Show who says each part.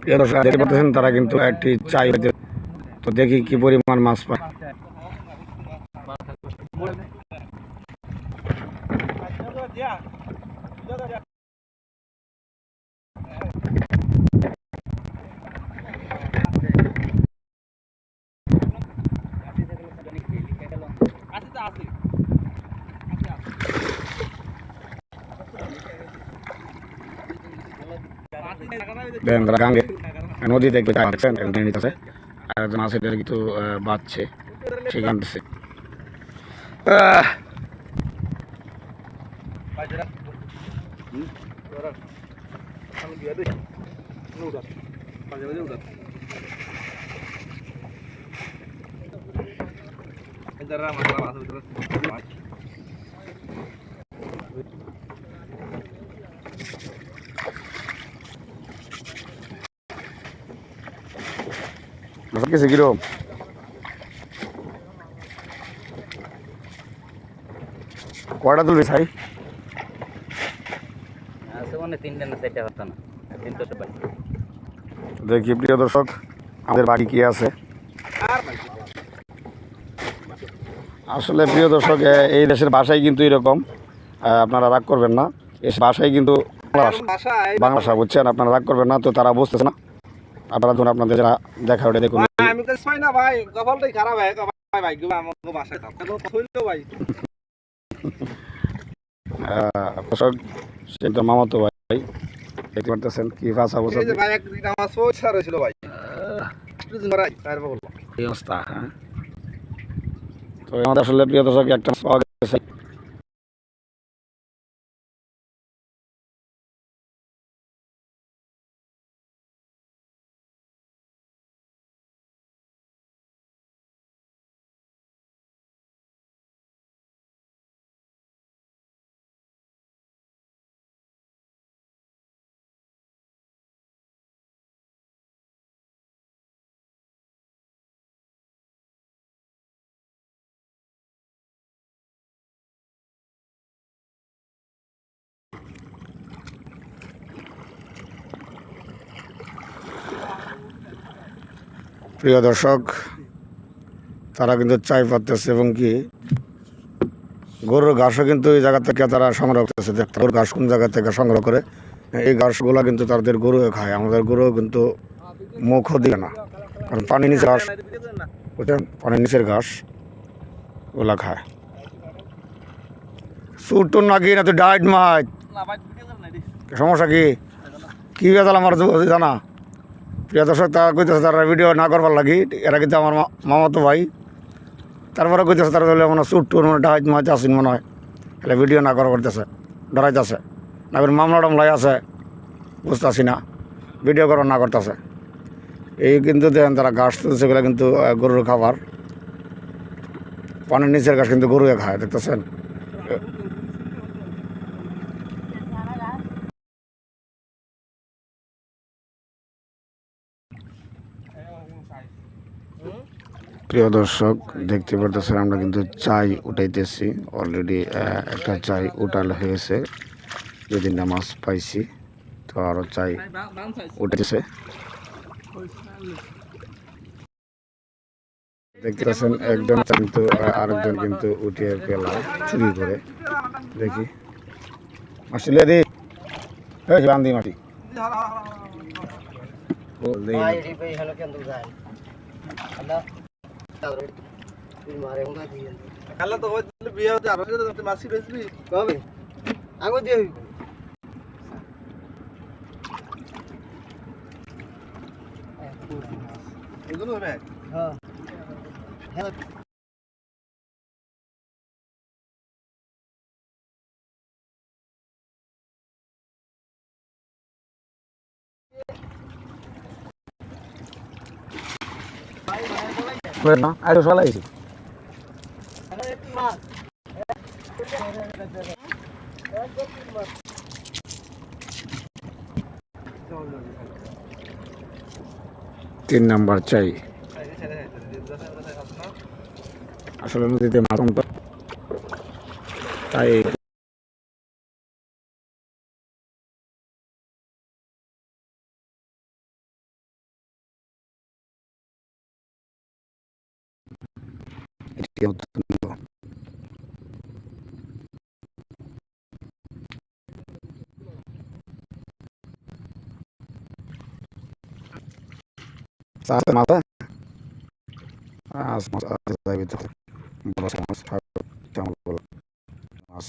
Speaker 1: প্রিয় দর্শক দেখতে পাচ্ছেন তারা কিন্তু একটি চাই তো দেখি কি পরিমাণ মাছ পায়। গাঙ্গে নদী দেখতে নিতেছে আর একজন আছে কিন্তু বাঁচছে সেখান থেকে কিছু কিরকম কয়টা তুলবি ভাই? দেখি প্রিয় দর্শক আমাদের বাড়ি কি আছে। আসলে প্রিয় দর্শক এই দেশের ভাষাই কিন্তু এরকম, আপনারা রাগ করবেন না, এই ভাষাই কিন্তু বাংলা ভাষা, বুঝছেন? আপনারা রাগ করবেন না, তো তারা বুঝতেছে না। আপনারা ধরুন আপনাদের যারা দেখা ওটা দেখুন। সেটা মামাতো ভাই দেখতে পারতেছেন কি ভাষা অবস্থা। হ্যাঁ, তো আমাদের আসলে প্রিয় দর্শক একটা পাওয়া গেছে। প্রিয় দর্শক তারা কিন্তু চাই পাচ্ছে এবং কি গরুর ঘাসও কিন্তু এই জায়গা থেকে তারা সংগ্রহ করতেছে। গরুর ঘাস কোন জায়গা থেকে সংগ্রহ করে, এই ঘাসগুলো কিন্তু তাদের গরু খায়। আমাদের গরু কিন্তু মুখও দিবে না, কারণ পানির নিচে ঘাস, বুঝছেন? পানির নিচের ঘাস ওগুলা খায়। সুর টুর নাকি না, তুই ডাইট মাছ সমস্যা কি কি বেজাল আমার জানা? প্রিয় দর্শক তারা কইতেছে তারা ভিডিও না করবার লাগি, এরা কিন্তু আমার মামাতো ভাই। তারপরে কইতেছে তারা ধরলে মনে সুট টুর মানে ডাইট মাছ আসেন মনে হয়, তাহলে ভিডিও না করা করতেছে, ডরাইতেছে না। মামলা টামলাই আছে, বুঝতেছি না, ভিডিও করা না করতেছে। এই কিন্তু দেখেন তারা ঘাস তুলছে, সেগুলো কিন্তু গরুর খাবার। পানির নিচের ঘাস কিন্তু গরুয়ে খায়, দেখতেছেন? প্রিয় দর্শক দেখতে পারতেছেন আমরা কিন্তু চাই উঠাইতেছি। অলরেডি একটা চাই উঠাল হয়েছে, যেদিন মাছ পাইছি, তো আরো চাই উঠেছে। দেখতে পাচ্ছেন একজন কিন্তু আরেকজন কিন্তু উঠিয়ে পেলাম চুরি করে। দেখি আসলে দি বান্দি মাটি না আরো চলাইছি। তিন নাম্বার চাই। আসলে নদীতে মাছ তাই আছে মাথা মাছ মাছ যাইবে তো বড় মাছ মাছ